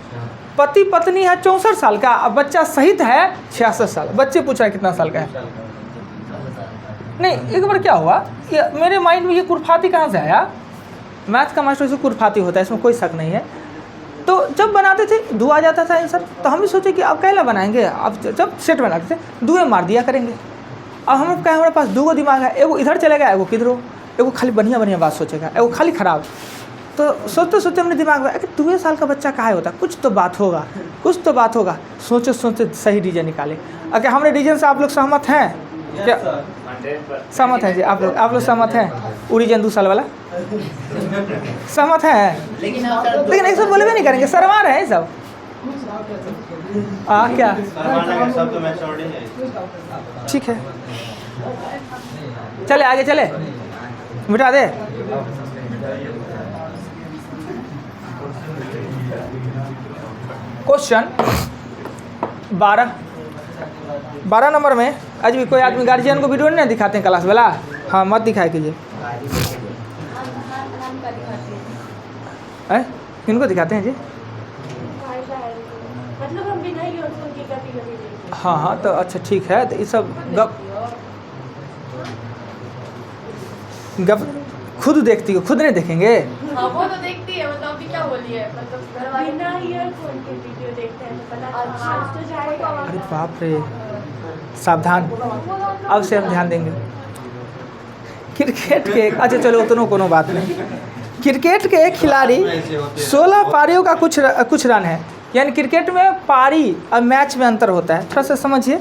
पति पत्नी है 64 साल का, अब बच्चा सहित है 66 साल। बच्चे पूछ रहे कितना साल का है? नहीं, एक बार क्या हुआ कि मेरे माइंड में ये कुरफाती कहाँ से आया? मैथ का मास्टर से कुरफाती होता है, इसमें कोई शक नहीं है। तो जब बनाते थे धुआ जाता था आंसर, तो हम भी सोचे कि अब कैला बनाएंगे। अब जब सेट बनाते थे दुए मार दिया करेंगे। अब हम कहें हमारे पास 2 दिमाग है, एगो इधर चलेगा, एगो किधर हो, एगो खाली बढ़िया बात सोचेगा, एगो खाली खराब। तो सोचते सोचते हमने दिमाग में कि 2 साल का बच्चा कहाँ होता, कुछ तो बात होगा, कुछ तो बात होगा। सोचे सोचते सही रीजन निकाले। अगर हमारे रीजन से आप लोग सहमत हैं क्या? सहमत हैं जी आप लोग सहमत हैं? वो रीजन 2 साल वाला सहमत हैं? लेकिन लेकिन सब बोले भी नहीं करेंगे, शर्मा रहे हैं सब। क्या सब तो मैच्योरिटी है। ठीक है, चले आगे चले, मिटा दे। क्वेश्चन 12 नंबर में आज भी कोई आदमी गार्जियन को वीडियो नहीं दिखाते हैं क्लास वाला? हाँ, मत दिखाया कीजिए। किनको दिखाते हैं जी? मतलब हम बिना ही उनकी कभी हाँ, तो अच्छा ठीक है। तो ये सब गप खुद देखती हो, खुद नहीं देखेंगे? हाँ, वो तो देखती है। मतलब अभी क्या बोली है, मतलब घर वाले बिना ईयरफोन के वीडियो देखते हैं तो पता अच्छा। आज तो जाएगा। अरे बाप रे, सावधान, अब से हम ध्यान देंगे। क्रिकेट के अच्छा चलो उतनो कोनो बात नहीं। क्रिकेट के एक खिलाड़ी 16 पारियों का कुछ रन है। यानी क्रिकेट में पारी और मैच में अंतर होता है, थोड़ा सा समझिए।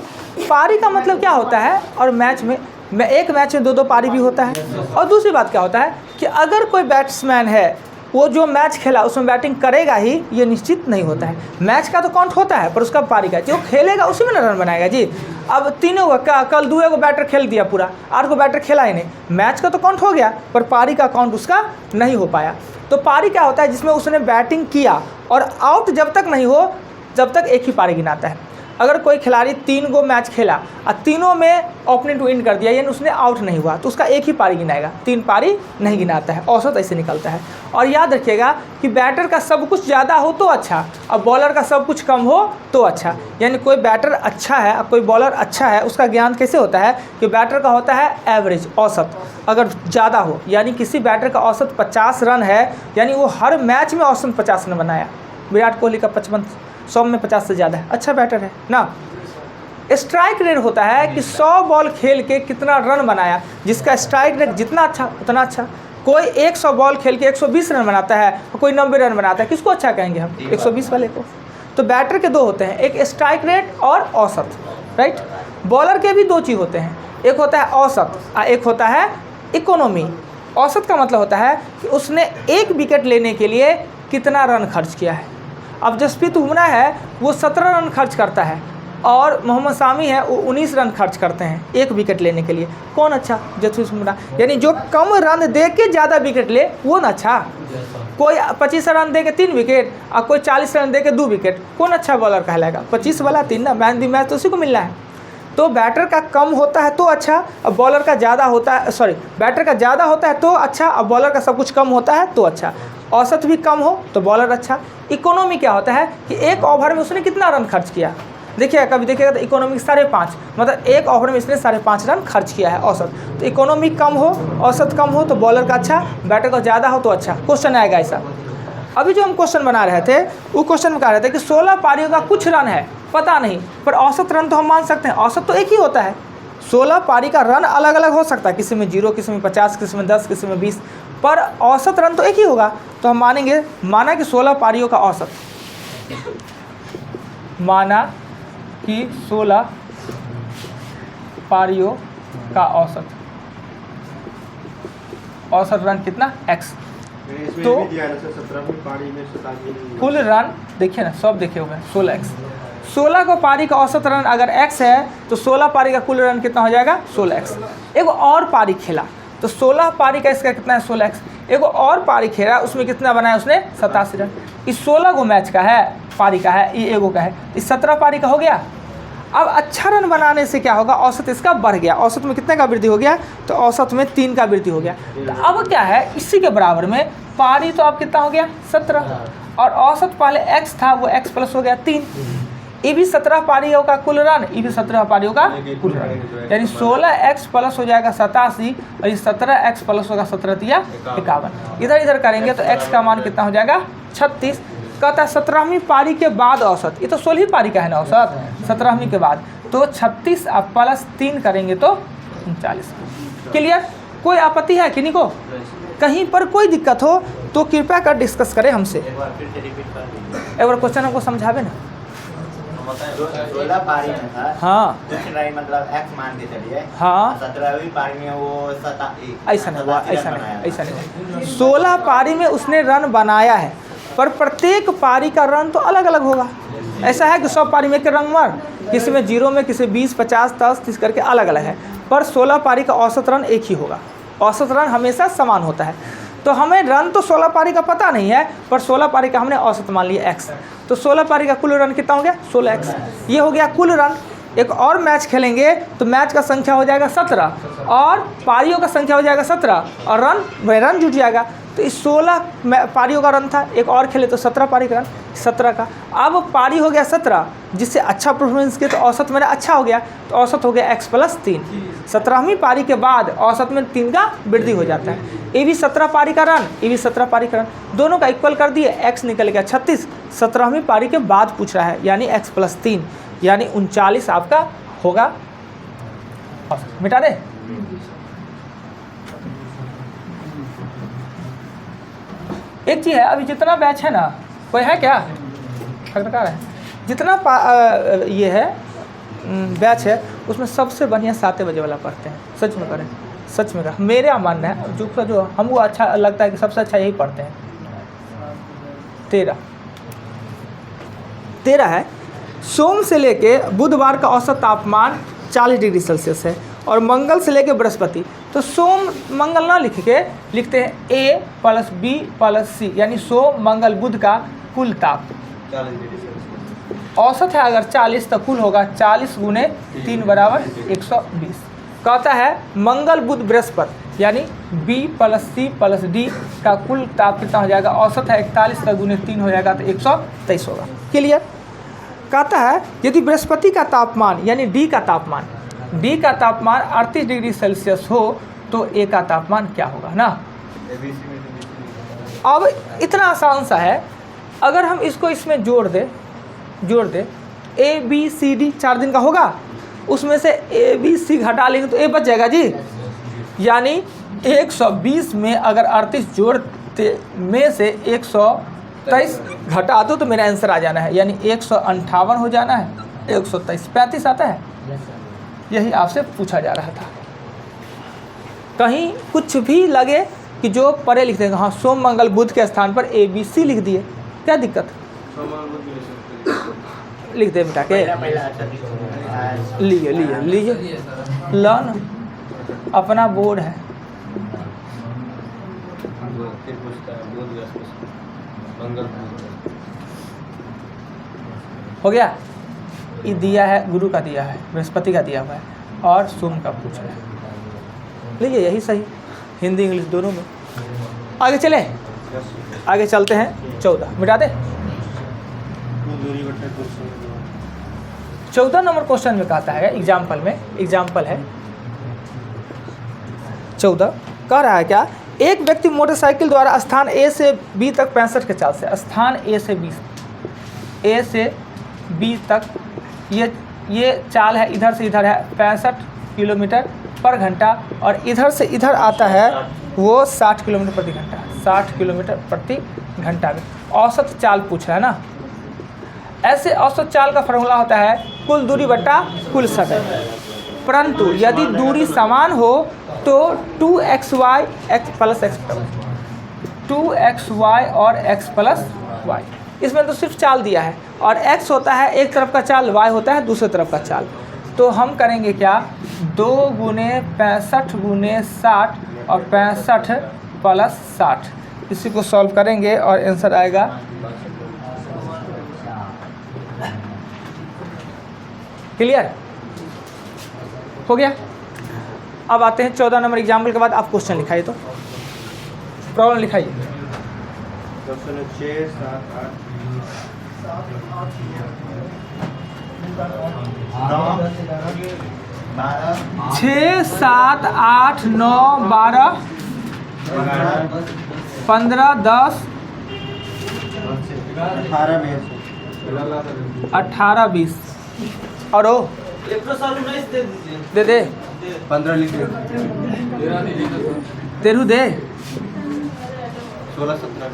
पारी का मतलब क्या होता है और मैच में एक मैच में 2 पारी भी होता है। और दूसरी बात क्या होता है कि अगर कोई बैट्समैन है वो जो मैच खेला उसमें बैटिंग करेगा ही, ये निश्चित नहीं होता है। मैच का तो काउंट होता है पर उसका पारी का जो खेलेगा उसी में रन बनाएगा जी। अब तीनों का कल 2 को बैटर खेल दिया पूरा, 8 को बैटर खेला ही नहीं, मैच का तो काउंट हो गया पर पारी का काउंट उसका नहीं हो पाया। तो पारी क्या होता है? जिसमें उसने बैटिंग किया और आउट जब तक नहीं हो जब तक एक ही पारी गिनाता है। अगर कोई खिलाड़ी 3 गो मैच खेला और तीनों में ओपनिंग टू विन कर दिया यानी उसने आउट नहीं हुआ तो उसका एक ही पारी गिनाएगा, 3 पारी नहीं गिनाता है। औसत ऐसे निकलता है। और याद रखिएगा कि बैटर का सब कुछ ज़्यादा हो तो अच्छा और बॉलर का सब कुछ कम हो तो अच्छा। यानी कोई बैटर अच्छा है और कोई बॉलर अच्छा है, उसका ज्ञान कैसे होता है कि बैटर का होता है एवरेज, औसत। अगर ज़्यादा हो यानी किसी बैटर का औसत 50 रन है यानी वो हर मैच में औसत 50 रन बनाया। विराट कोहली का 55, 100 में 50 से ज़्यादा है, अच्छा बैटर है ना। स्ट्राइक रेट होता है कि 100 बॉल खेल के कितना रन बनाया, जिसका स्ट्राइक रेट जितना अच्छा उतना अच्छा। कोई 100 बॉल खेल के 120 रन बनाता है और कोई 90 रन बनाता है, किसको अच्छा कहेंगे हम? 120 वाले को। तो बैटर के 2 होते हैं, एक स्ट्राइक रेट और औसत, राइट। बॉलर के भी 2 चीज़ होते हैं, एक होता है औसत और एक होता है इकोनॉमी। औसत का मतलब होता है कि उसने 1 विकेट लेने के लिए कितना रन खर्च किया है। अब जसप्रीत बुमराह है वो 17 रन खर्च करता है और मोहम्मद शामी है वो 19 रन खर्च करते हैं 1 विकेट लेने के लिए। कौन अच्छा? जसप्रीत बुमराह। यानी जो कम रन दे के ज़्यादा विकेट ले वो ना अच्छा। कोई 25 रन दे के 3 विकेट और कोई 40 रन दे के 2 विकेट, कौन अच्छा बॉलर कहलाएगा? 25 वाला 3 ना, मैन दी मैच तो उसी को मिलना है। तो बैटर का कम होता है तो अच्छा, अब बॉलर का ज़्यादा होता है, सॉरी बैटर का ज़्यादा होता है तो अच्छा, अब बॉलर का सब कुछ कम होता है तो अच्छा। औसत भी कम हो तो बॉलर अच्छा। इकोनॉमी क्या होता है कि एक ओवर में उसने कितना रन खर्च किया, देखिएगा कभी देखिएगा तो इकोनॉमी 5.5, मतलब एक ओवर में इसने 5.5 रन खर्च किया है औसत। तो इकोनॉमी कम हो, औसत कम हो तो बॉलर का अच्छा, बैटर का ज़्यादा हो तो अच्छा। क्वेश्चन आएगा ऐसा। अभी जो हम क्वेश्चन बना रहे थे वो क्वेश्चन में कह रहे थे कि 16 पारियों का कुछ रन है पता नहीं, पर औसत रन तो हम मान सकते हैं, औसत तो एक ही होता है। 16 पारी का रन अलग अलग हो सकता है, किसी में 0, किसी में 50, किसी में 10, किसी में 20, पर औसत रन तो एक ही होगा। तो हम मानेंगे, माना कि 16 पारियों का औसत, माना कि 16 पारियों का औसत रन कितना x, तो कुल रन देखिए ना, सब देखे हुए 16x। 16 को पारी का औसत रन अगर x है तो 16 पारी का कुल रन कितना हो जाएगा 16x। एक और पारी खेला तो 16 पारी का इसका कितना है 16x। एक और पारी खेला उसमें कितना बनाया उसने 87 रन। इस 16 को मैच का है, पारी का है, ये एगो का है, इस 17 पारी का हो गया। अब अच्छा रन बनाने से क्या होगा, औसत इसका बढ़ गया। औसत में कितने का वृद्धि हो गया, तो औसत में 3 का वृद्धि हो गया। तो अब क्या है, इसी के बराबर में पारी तो अब कितना हो गया 17, और औसत पहले x था वो x प्लस हो गया 3। ये भी 17 पारियों का कुल रन, ये भी 17 पारियों का कुल रन, यानी 16x प्लस हो जाएगा 87 और ये 17x प्लस होगा 17 या 51। इधर इधर करेंगे तो x का मान कितना हो जाएगा 36। कहता है 17वीं पारी के बाद औसत, ये तो 16वीं पारी का है ना औसत, 17वीं के बाद, तो 36 अब प्लस 3 करेंगे तो 39। क्लियर, कोई आपत्ति है किन्हीं को, कहीं पर कोई दिक्कत हो तो कृपया कर डिस्कस करें हमसे। एक बार क्वेश्चन हमको समझावे ना। 16 पारी में था, हाँ कुछ नहीं, मतलब x मान के चलिए, हाँ 17वीं पारी में वो ऐसा नहीं हुआ, ऐसा नहीं, ऐसा नहीं। 16 पारी में उसने रन बनाया है, पर प्रत्येक पारी का रन तो अलग अलग होगा। ऐसा है कि 100 पारी में एक रन मार, किसी में 0 में, किसी 20, 50, 10, 30 करके अलग अलग है, पर 16 पारी का औसत रन एक ही होगा। औसत रन हमेशा समान होता है। तो हमें रन तो 16 पारी का पता नहीं है, पर 16 पारी का हमने औसत मान लिया x। तो 16 पारी का कुल रन कितना हो गया 16x, ये हो गया कुल रन। एक और मैच खेलेंगे तो मैच का संख्या हो जाएगा 17 और पारियों का संख्या हो जाएगा 17 और रन जुट जाएगा। तो इस 16 पारियों का रन था, एक और खेले तो 17 पारी का रन 17 का। अब पारी हो गया 17, जिससे अच्छा परफॉर्मेंस किया तो औसत मेरा अच्छा हो गया, तो औसत हो गया x प्लस 3। 17वीं पारी के बाद औसत में 3 का वृद्धि हो जाता है। ये भी 17 पारी का रन, ये भी 17 पारी का रन, दोनों का इक्वल कर दिए, x निकल गया 36। 17वीं पारी के बाद पूछ रहा है, यानी x प्लस 3 यानी 39 आपका होगा। मिटा दे। एक चीज़ है, अभी जितना बैच है ना, कोई है क्या खटकार है, जितना ये है बैच है उसमें सबसे बढ़िया 7 बजे वाला पढ़ते हैं। सच में करें, सच में करें, मेरा मानना है, जो हमको अच्छा लगता है कि सबसे अच्छा यही पढ़ते हैं। 13 है। सोम से लेके बुधवार का औसत तापमान 40 डिग्री सेल्सियस है और मंगल से लेके बृहस्पति, तो सोम मंगल ना लिख के लिखते हैं a plus b plus c, यानी सोम मंगल बुध का कुल ताप 40 डिग्री सेल्सियस। औसत है अगर 40 तो कुल होगा 40 गुने 3 बराबर 120। कहता है मंगल बुध बृहस्पति यानी b plus c plus d का कुल ताप कितना हो जाएगा, औसत है 41 का गुने 3 हो जाएगा तो 123 होगा। क्लियर। कहता है यदि बृहस्पति का तापमान यानी d का तापमान 38 डिग्री सेल्सियस हो तो a का तापमान क्या होगा ना। अब इतना आसान सा है, अगर हम इसको इसमें जोड़ दे a b c d 4 दिन का होगा, उसमें से a b c घटा लेंगे तो a बच जाएगा जी, यानी 120 में अगर 38 जोड़ते में से 123 घटा दो तो मेरा आंसर आ जाना है, यानी 158 हो जाना है। 123 35 आता है, यही आपसे पूछा जा रहा था। कहीं कुछ भी लगे कि जो पढ़े लिख देंगे, हाँ सोम मंगल बुध के स्थान पर a b c लिख दिए, क्या दिक्कत, लिख दे बेटा के, लिए लर्न अपना बोर्ड है। हो गया। दिया है गुरु का दिया है, बृहस्पति का दिया हुआ है, और सोम का पूछ रहा है। लीजिए यही सही, हिंदी इंग्लिश दोनों में। आगे चले, आगे चलते हैं। 14 मिटा दे। 14 नंबर क्वेश्चन में कहता है, एग्जाम्पल में, एग्जाम्पल है 14 कह रहा है क्या, एक व्यक्ति मोटरसाइकिल द्वारा स्थान A से B तक 65 के चाल से, स्थान A से B तक ये चाल है, इधर से इधर है 65 किलोमीटर पर घंटा, और इधर से इधर आता है वो 60 किलोमीटर प्रति घंटा, 60 किलोमीटर प्रति घंटा में औसत चाल पूछ रहा है ना। ऐसे औसत चाल का फॉर्मूला होता है कुल दूरी बटा कुल समय, परंतु यदि दूरी समान हो तो 2xy x plus x, 2xy और x प्लस y। इसमें तो सिर्फ चाल दिया है, और x होता है एक तरफ का चाल, y होता है दूसरे तरफ का चाल। तो हम करेंगे क्या, 2 गुने 65 गुने 60 और 65 प्लस 60, इसी को सॉल्व करेंगे और आंसर आएगा क्लियर हो गया। अब आते हैं 14 नंबर एग्जाम्पल के बाद आप क्वेश्चन लिखाइए, तो प्रॉब्लम लिखाइए। 6 7 8 9 12 15 10 18 20 और हो दे 15 लिख दे, तेरू दे 16 17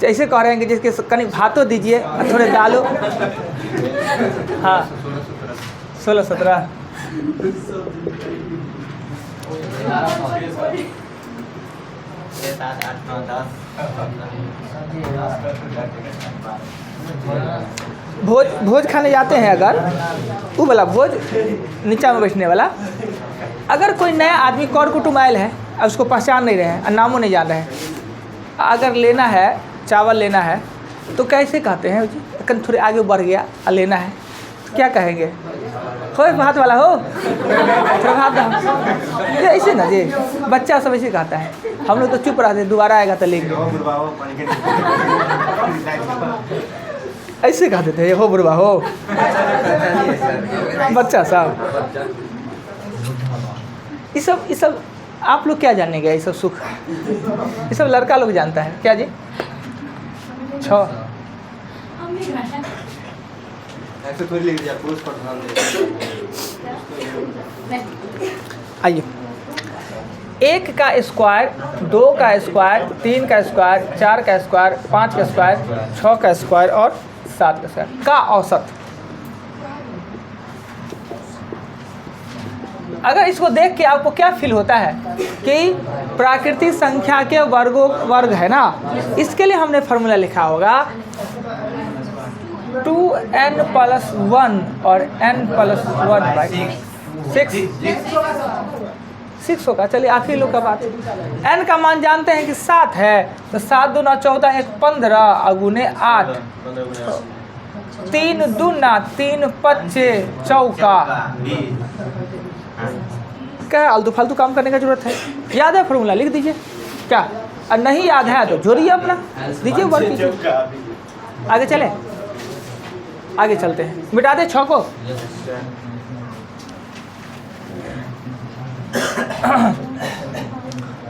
ऐसे कह रहे हैं कि जिसके कहीं भातों दीजिए और थोड़े दालो। हाँ 16 17 7 8 9 10 भोज खाने जाते हैं, अगर वो वाला भोज नीचा में बैठने वाला, अगर कोई नया आदमी कौर कुटुम आयल है और उसको पहचान नहीं रहे हैं और नामों नहीं जान रहे हैं, अगर लेना है चावल लेना है तो कैसे कहते हैं जी, अगर थोड़े आगे बढ़ गया और लेना है तो क्या कहेंगे, हो भात वाला हो, थोड़ा भात दो, ये ऐसे ना जी, बच्चा सब ऐसे कहता है, हम लोग तो चुप रहते हैं, दोबारा आएगा तो लेंगे, ऐसे कहते थे, हो बुढ़वा हो बच्चा साहब। ये सब आप लोग क्या जानेंगे, ये सब सुख ये सब लड़का लोग जानता है क्या जी। 6 ऐसे थोड़ी लिख दिया, पुरुष पर ध्यान दे। आइए, 1 का स्क्वायर, 2 का स्क्वायर, 3 का स्क्वायर, 4 का स्क्वायर, 5 का स्क्वायर, 6 का स्क्वायर और 7 का स्क्वायर का औसत। अगर इसको देख के आपको क्या फील होता है कि प्राकृतिक संख्या के वर्ग है ना, इसके लिए हमने फॉर्मूला लिखा होगा 2n + 1 और n + 1/6 6 होगा। चलिए आखिरी लोग का बात, n का मान जानते हैं कि 7 है, तो 7 दूना 14 1 15 और गुने 8 3 दूना 3 25 चौका। क्या आलतू फालतू काम करने का जरूरत है, याद है फॉर्मूला लिख दीजिए क्या, और नहीं याद है तो जोड़िए अपना, दीजिए वर्क कीजिए। आगे चले, आगे चलते हैं, मिटा दे 6 को।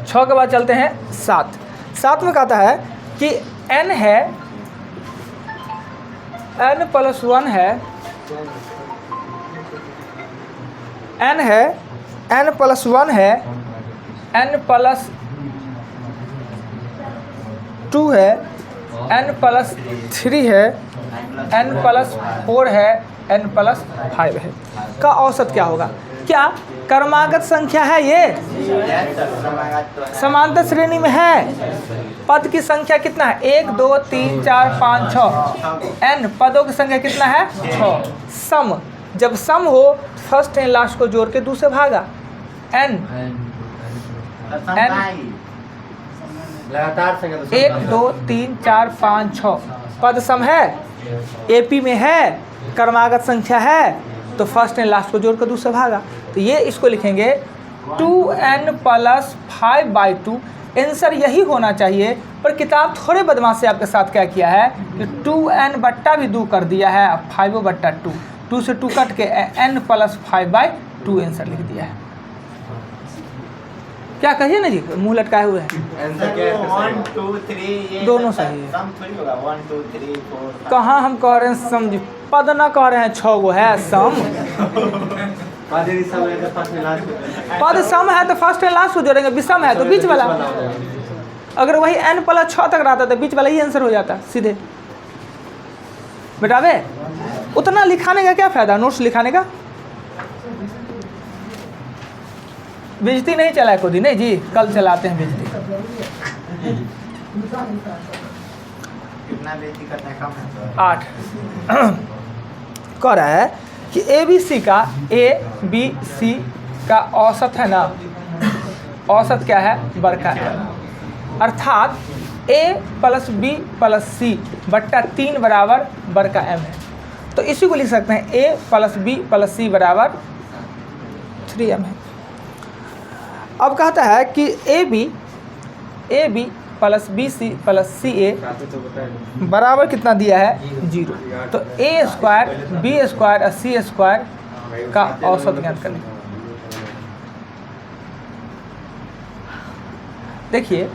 6 के बाद चलते हैं 7। 7 में कहता है कि n है, n + 1 है, n है, n + 1 है, n + 2 है, n + 3 है, n + 4 है, n + 5 है, का औसत क्या होगा। क्या क्रमागत संख्या है ये, समांतर श्रेणी में है। पद की संख्या कितना है, 1 2 3 4 5 6, n पदों की संख्या कितना है 6। सम, जब सम हो फर्स्ट एंड लास्ट को जोड़ के 2 से भागा, n लगातार संख्या तो 1 2 3 4 5 6 पद सम है, एपी में है, क्रमागत संख्या है तो फर्स्ट एंड लास्ट को जोड़कर 2 से भागा। तो ये इसको लिखेंगे 2n + 5/2। आंसर यही होना चाहिए, पर किताब थोड़े बदमाश से आपके साथ क्या किया है कि 2n बट्टा भी 2 कर दिया है, अब 5/2, 2 से 2 कट के n + 5/2 आंसर लिख दिया है। क्या कहिए ना जी, मुंह लटकाए हुए हैं। आंसर क्या है? 1 2 3 ये दोनों सही है। सम थोड़ी होगा 1 2 3 4 कहाँ हम कह रहे हैं सम जी, पद ना कह रहे हैं 6 गो है सम। पादरी सब है तो फर्स्ट में लास्ट में पद सम है तो फर्स्ट एंड लास्ट को जोड़ेंगे, विषम है तो बीच वाला। अगर वही n + 6 तक रहता तो बीच वाला ही आंसर हो जाता सीधे। बेटावे उतना लिखाने का क्या फ़ायदा, नोट्स लिखाने का। बेइज्जती नहीं चला है खुद ही, नहीं जी, कल चलाते हैं बेइज्जती। कितना बेइज्जती करना है, कम है तो 8 कह रहा है कि ABC का औसत है ना, औसत क्या है, बड़का है, अर्थात A + B + C बट्टा 3 बराबर बड़का M है। तो इसी को लिख सकते हैं A + B + C बराबर 3M है। अब कहता है कि AB + BC + CA बराबर कितना दिया है, 0। तो A² B² और C² का औसत ज्ञात करने। देखिए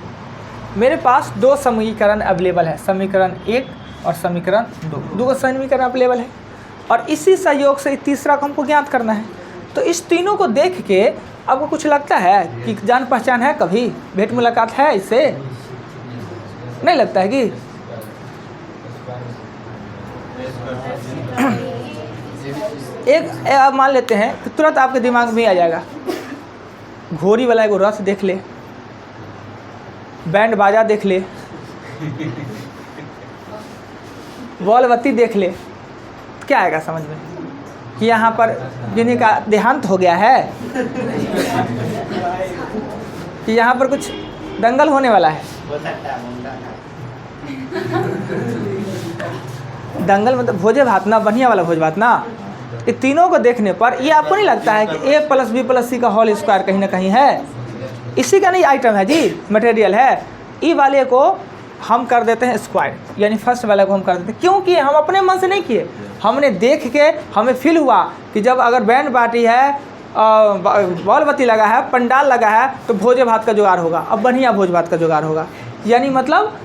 मेरे पास 2 समीकरण अवेलेबल है, समीकरण 1 और समीकरण 2, 2 समीकरण अवेलेबल है, और इसी सहयोग से तीसरा को हमको ज्ञात करना है। तो इस तीनों को देख के आपको कुछ लगता है कि जान पहचान है, कभी भेंट मुलाकात है इससे, नहीं लगता है कि एक आप मान लेते हैं कि तुरंत आपके दिमाग में आ जाएगा, घोड़ी वाला एगो रथ देख ले, बैंड बाजा देख ले, बॉल बत्ती देख ले, क्या आएगा समझ में कि यहाँ पर जिन्हीं का देहांत हो गया है, कि यहाँ पर कुछ दंगल होने वाला है। हो सकता है मुंडा का। दंगल मतलब भोजे भात ना, बढ़िया वाला भोज भात ना। ये तीनों को देखने पर ये आपको नहीं लगता है कि A + B + C का होल स्क्वायर कहीं ना कहीं है, इसी का नहीं आइटम है जी, मटेरियल है। ई वाले को हम कर देते हैं स्क्वायर, यानी फर्स्ट वाले को हम कर देते हैं, क्योंकि हम अपने मन से नहीं किए, हमने देख के हमें फील हुआ कि जब अगर बैंड पार्टी है, बॉल बत्ती लगा है, पंडाल लगा है, तो भोज भात का जुगाड़ होगा, अब बढ़िया भोज भात का जुगाड़ होगा, यानी मतलब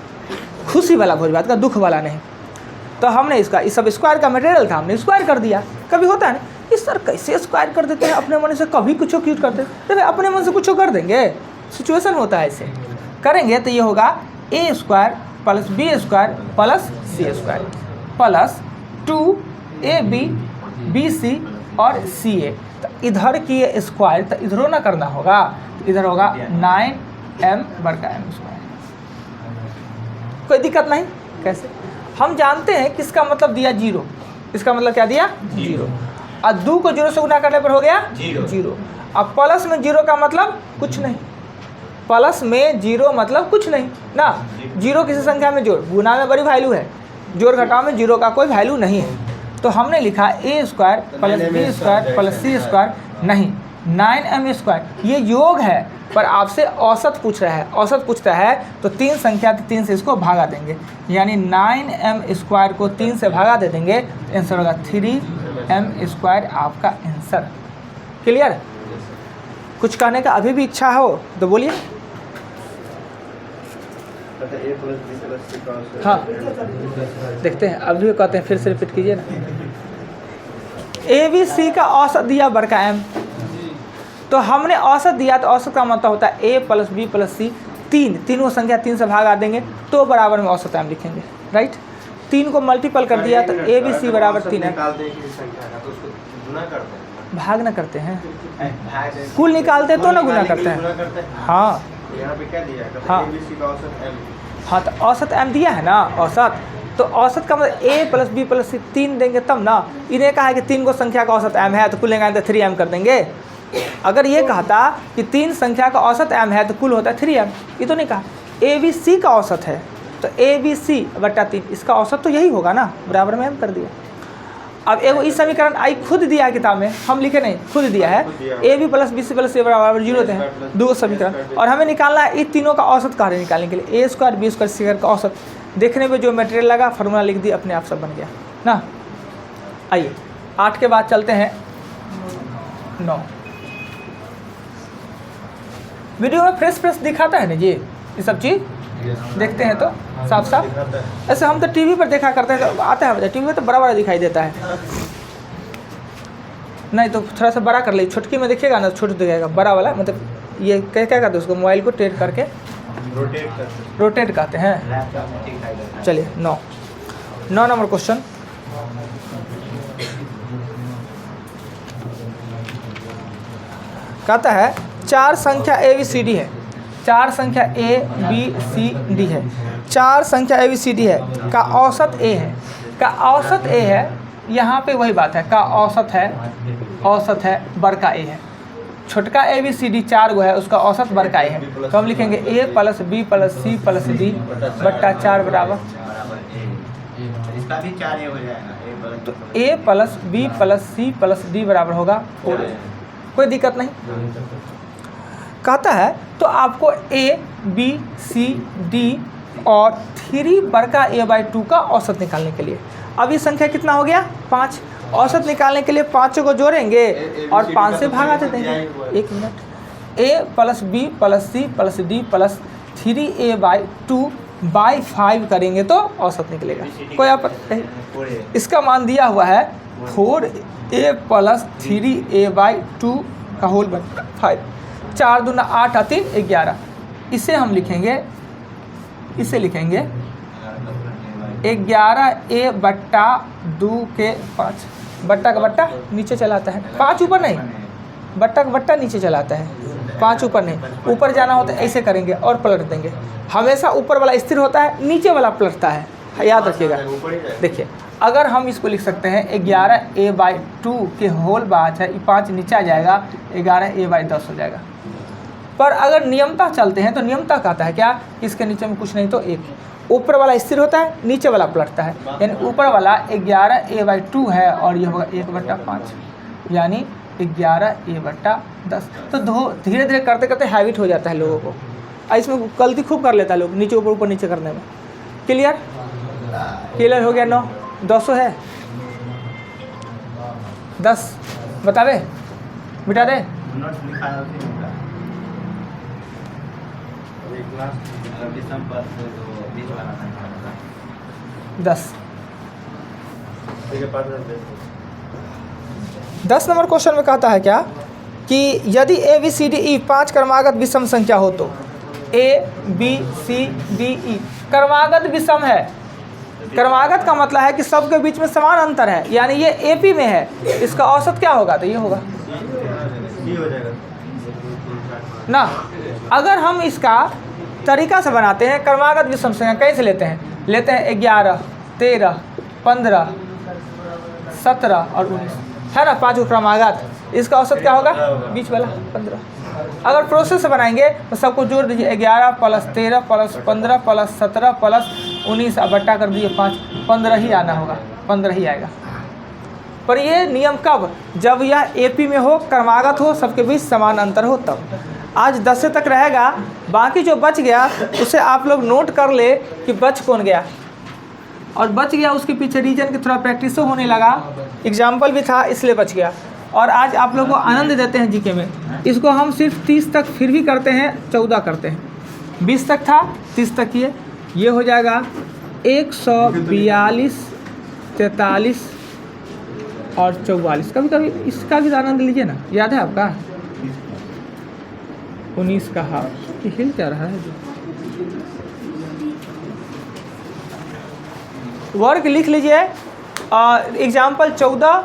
खुशी वाला भोज भात का, दुख वाला नहीं। तो हमने इसका, इस सब स्क्वायर का मटेरियल था, हमने स्क्वायर कर दिया। कभी होता है ना इस सर कैसे स्क्वायर कर देते हैं अपने मन से, कभी कुछ क्यूट करते हैं, तो अपने मन से कुछ कर देंगे, सिचुएशन होता है ऐसे करेंगे। तो ये होगा A² + B² + C² plus 2AB BC और CA। तो इधर की ये स्क्वायर तो इधरों ना करना होगा, तो इधर होगा 9M बड़का M²। कोई दिक्कत नहीं। कैसे हम जानते हैं कि इसका मतलब दिया 0, इसका मतलब क्या दिया 0, और 2 को 0 से गुना करने पर हो गया 0। अब प्लस में 0 का मतलब कुछ नहीं, प्लस में 0 मतलब कुछ नहीं ना, 0 किसी संख्या में जोड़, गुना में बड़ी वैल्यू है, जोड़ घटाव में 0 का कोई वैल्यू नहीं है। तो हमने लिखा A² + B² + C² नहीं, 9M²। ये योग है, पर आपसे औसत पूछ रहा है, औसत पूछता है तो 3 संख्या 3 से इसको भागा देंगे, यानी 9M² को 3 से भागा दे देंगे, तो आंसर होगा 3M² आपका आंसर। क्लियर? कुछ कहने का अभी भी इच्छा हो तो बोलिए। हाँ देखते हैं, अभी कहते हैं, फिर से रिपीट कीजिए ना। ABC का औसत दिया बड़का M, तो हमने औसत दिया, तो औसत का मतलब होता है A + B + C, तीनों संख्या 3 से भागा देंगे तो बराबर में औसत M लिखेंगे, राइट। 3 को मल्टीपल कर दिया तो ABC बराबर 3M। भाग ना करते हैं, कुल निकालते तो ना गुना करते हैं। हाँ यहाँ पे क्या दिया है? हाँ। ABC का औसत M। हाँ तो औसत M दिया है ना, औसत, तो औसत का मतलब A + B + C 3 देंगे तब ना। इन्हें कहा है कि 3 को संख्या का औसत M है तो कुल निकालेंगे तो 3M कर देंगे। अगर ये कहता कि 3 संख्या का औसत M है तो कुल होता है 3M, ये तो नहीं कहा। ABC का औसत है तो ABC/3, इसका औसत तो यही होगा ना, बराबर में M कर दिया। अब एगो इस समीकरण आई खुद दिया है किताब में, हम लिखे नहीं, खुद दिया है। A B plus B C plus A बराबर 0 होते हैं, दो समीकरण, और हमें निकालना है इन तीनों का औसत कार्य निकालने के लिए। ए स्क्वायर बी स्क्वायर सी स्क्वायर का औसत देखने में जो मटेरियल लगा, फार्मूला लिख दी, अपने आप सब बन गया ना। आइए 8 के बाद चलते हैं 9। वीडियो में फ्रेश दिखाता है ना ये सब चीज़ देखते हैं तो साफ साफ। ऐसे हम तो टीवी पर देखा करते हैं तो आता है, टीवी में तो बड़ा बड़ा दिखाई देता है। नहीं तो थोड़ा सा बड़ा कर लीजिए, छुटकी में देखिएगा ना छोटा दिखेगा, बड़ा वाला मतलब ये क्या कहते हैं उसको, मोबाइल को टेट करके रोटेट कहते हैं। चलिए 9 नंबर क्वेश्चन। कहता है 4 संख्या ए बी सी डी है, 4 संख्या ए बी सी डी है, 4 संख्या ए बी सी डी है का औसत ए है, का औसत ए है। यहाँ पे वही बात है, का औसत है बड़का ए है, छोटका ए बी सी डी 4 गो है, उसका औसत बड़का ए है। तो हम लिखेंगे A plus B plus C plus D बट्टा 4 बराबर, इसका भी 4 हो जाएगा। तो A plus B plus C plus D बराबर होगा 4। कोई दिक्कत नहीं। कहता है तो आपको ए बी सी डी और 3 बड़का a/2 का औसत निकालने के लिए, अब ये संख्या कितना हो गया 5। औसत निकालने के लिए 5 को जोड़ेंगे और 5 से भागा दे देंगे। 1 minute. a plus B plus C plus D plus 3a/2/5 करेंगे तो औसत निकलेगा। कोई आपत्ति नहीं। इसका मान दिया हुआ है 4a प्लस 3a/2 का होल बटा 5। 4 दूना 8 और 3 11। इसे हम लिखेंगे, इसे लिखेंगे 11a/2 के 5। बट्टा का बट्टा नीचे चलाता है, 5 ऊपर नहीं, बट्टा का बट्टा नीचे चलाता है, 5 ऊपर नहीं। ऊपर जाना होता है ऐसे करेंगे और पलट देंगे। हमेशा ऊपर वाला स्थिर होता है, नीचे वाला पलटता है, याद रखिएगा। देखिए अगर हम इसको लिख सकते हैं 11a/2 के होल बात है, 5 नीचे आ जाएगा, 11a/10 हो जाएगा। पर अगर नियमता चलते हैं तो नियमता कहता है क्या, इसके नीचे में कुछ नहीं तो 1, ऊपर वाला स्थिर होता है, नीचे वाला पलटता है। यानी ऊपर वाला 11a/2 है और ये होगा 1/5, यानी 11a/10। तो धीरे धीरे करते करते हैबिट हो जाता है लोगों को, इसमें गलती खूब कर लेता है लोग, नीचे ऊपर ऊपर नीचे करने में। क्लियर हो गया। 9 200 है, 10 बता दे, मिटा दे। 10 नंबर क्वेश्चन में कहता है क्या कि यदि A B C D E 5 क्रमागत विषम संख्या हो तो A B C D E क्रमागत विषम है। क्रमागत का मतलब है कि सबके बीच में समान अंतर है, यानी ये एपी में है, इसका औसत क्या होगा, तो ये होगा ना। अगर हम इसका तरीका से बनाते हैं, क्रमागत विषम संख्या कैसे लेते हैं, 11 13 15 17 और 19 है ना, 5 क्रमागत। इसका औसत क्या होगा, बीच वाला 15। अगर प्रोसेस से बनाएंगे तो सबको जोड़ दीजिए, 11 प्लस 13 प्लस 15 प्लस 17 प्लस 19 अब बट्टा कर दिए 5, 15 ही आना होगा, 15 ही आएगा। पर ये नियम कब, जब यह एपी में हो, क्रमागत हो, सबके बीच समान अंतर हो तब। आज 10 तक रहेगा, बाकी जो बच गया उसे आप लोग नोट कर ले कि बच कौन गया, और बच गया उसके पीछे रीजन की थोड़ा प्रैक्टिस होने लगा, एग्जाम्पल भी था इसलिए बच गया। और आज आप लोगों को आनंद देते हैं जीके में। इसको हम सिर्फ 30 तक फिर भी करते हैं, 14 करते हैं, 20 तक था 30 तक किए, ये हो जाएगा 142 43 और 44। कभी कभी इसका भी आनंद लीजिए ना, याद है आपका 19 का हाफ, ये हिल क्या रहा है जो वर्ग लिख लीजिए। एग्जाम्पल 14